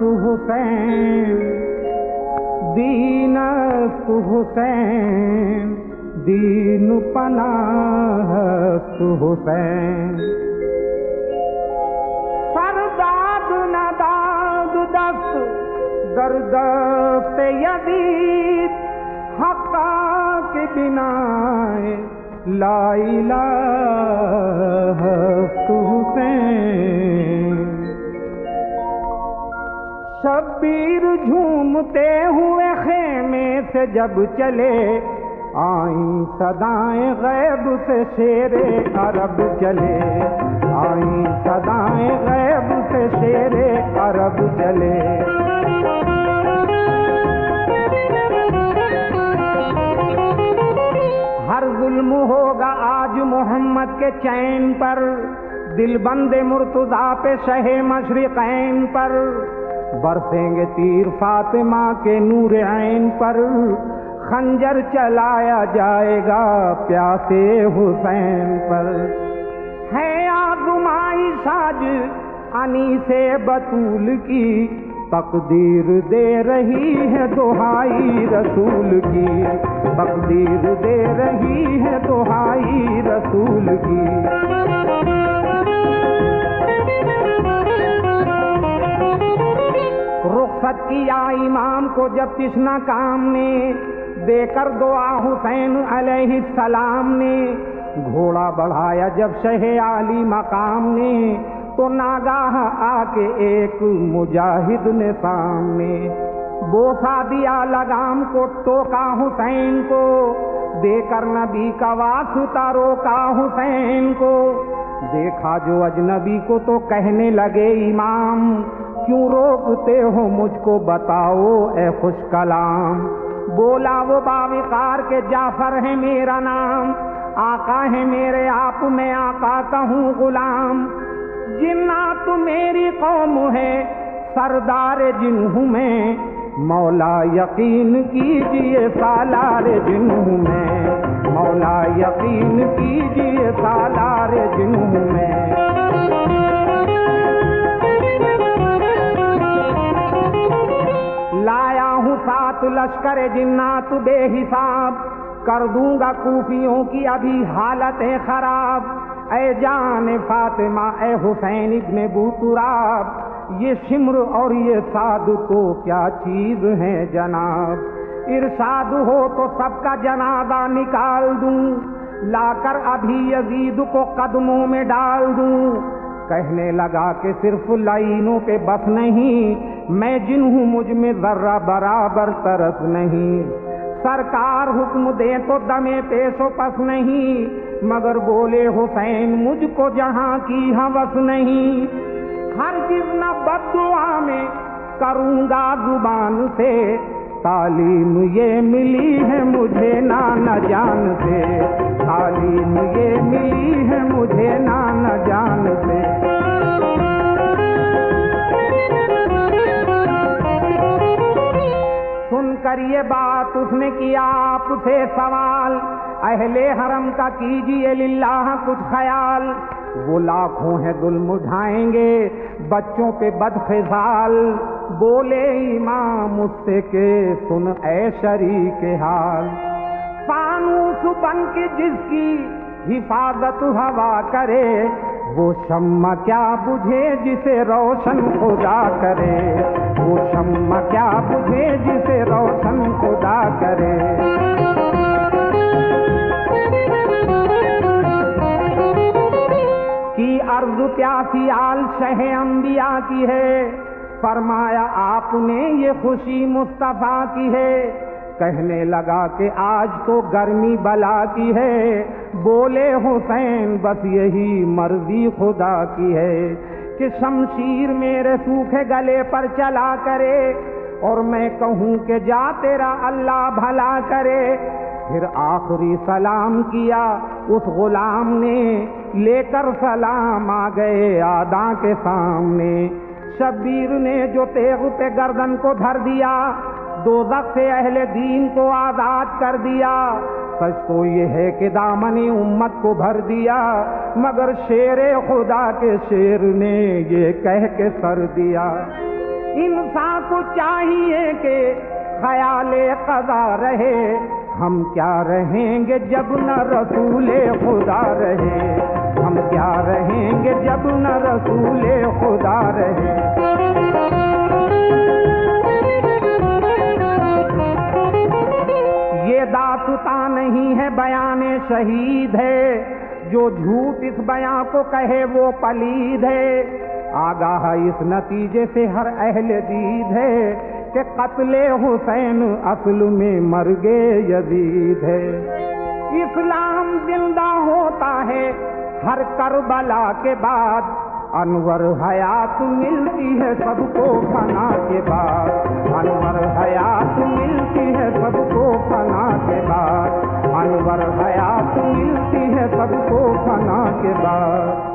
است حسین دین است حسین دین پناہ است حسین سرداد نداد دست در دست یزید حقا کے بنا لا الہ است حسین شبیر جھومتے ہوئے خیمے سے جب چلے آئیں صدائیں غیب سے شیر عرب چلے آئیں صدائیں غیب سے شیر عرب چلے ہر ظلم ہوگا آج محمد کے چین پر دل بند مرتضیٰ پہ شہ مشرقین پر برسیں گے تیر فاطمہ کے نور عین پر خنجر چلایا جائے گا پیاسے حسین پر ہے آزمائی ساج انیس بطول کی تقدیر دے رہی ہے دہائی رسول کی تقدیر دے رہی ہے دہائی رسول کی رخصت کیا امام کو جب تشنا کام نے دے کر دعا حسین علیہ السلام نے گھوڑا بڑھایا جب شہ عالی مقام نے تو ناگاہ آ کے ایک مجاہد نے سامنے بوسا دیا لگام کو ٹوکا حسین کو دے کر نبی کا واسطہ روکا حسین کو دیکھا جو اجنبی کو تو کہنے لگے امام کیوں روکتے ہو مجھ کو بتاؤ اے خوش کلام بولا وہ باوقار کے جعفر ہے میرا نام آقا ہے میرے آپ میں آقا کا ہوں غلام جنات میری قوم ہے سردار جن ہوں میں مولا یقین کیجئے سالار جن ہوں میں مولا یقین کیجئے سالار جن ہوں میں لایا ہوں سات لشکر جنات بے حساب کر دوں گا کوفیوں کی ابھی حالتیں خراب اے جان فاطمہ اے حسین ابن بوتراب یہ شمر اور یہ سعد تو کیا چیز ہے جناب ارشاد ہو تو سب کا جنازہ نکال دوں لا کر ابھی یزید کو قدموں میں ڈال دوں کہنے لگا کہ صرف لائنوں پہ بس نہیں میں جن ہوں مجھ میں ذرہ برابر ترس نہیں سرکار حکم دے تو دمے پیش و پس نہیں مگر بولے حسین مجھ کو جہاں کی ہوس نہیں ہرگز نہ بد دعا میں کروں گا زبان سے تعلیم یہ ملی ہے مجھے نانا جان سے تعلیم یہ ملی ہے مجھے نانا جان سے سن کر یہ بات اس نے کیا آپ سے سوال اہل حرم کا کیجئے للہ کچھ خیال وہ لاکھوں ہیں ظلم اٹھائیں گے بچوں پہ بدخصال بولے امام اس سے کہ سن اے شریک حال فانوس بن کے جس کی حفاظت ہوا کرے وہ شمع کیا بجھے جسے روشن خدا کرے وہ شمع کیا بجھے جسے روشن خدا کرے کی عرض پیاسی آل شہ انبیاء کی ہے فرمایا آپ نے یہ خوشی مصطفیٰ کی ہے کہنے لگا کہ آج تو گرمی بلا کی ہے بولے حسین بس یہی مرضی خدا کی ہے کہ شمشیر میرے سوکھے گلے پر چلا کرے اور میں کہوں کہ جا تیرا اللہ بھلا کرے پھر آخری سلام کیا اس غلام نے لے کر سلام آ گئے آداں کے سامنے شبیر نے جو تیغ پہ گردن کو دھر دیا دوزخ سے اہل دین کو آزاد کر دیا سچ تو یہ ہے کہ دامن امت کو بھر دیا مگر شیر خدا کے شیر نے یہ کہہ کے سر دیا انسان کو چاہیے کہ خیال قضا رہے، ہم کیا رہیں گے جب نہ رسول خدا رہے، ہم کیا رہیں گے جب نہ رسول خدا رہے۔ یہ داستاں نہیں ہے بیان شہید ہے، جو جھوٹ اس بیان کو کہے وہ پلید ہے۔ آگاہ اس نتیجے سے ہر اہل دید ہے کہ قتل حسین اصل میں مرگ یزید ہے۔ اسلام زندہ ہوتا ہے ہر کربلا کے بعد، انور حیات ملتی ہے سب کو فنا کے بعد، انور حیات ملتی ہے سب کو فنا کے بعد، انور حیات ملتی ہے سب کو فنا کے بعد۔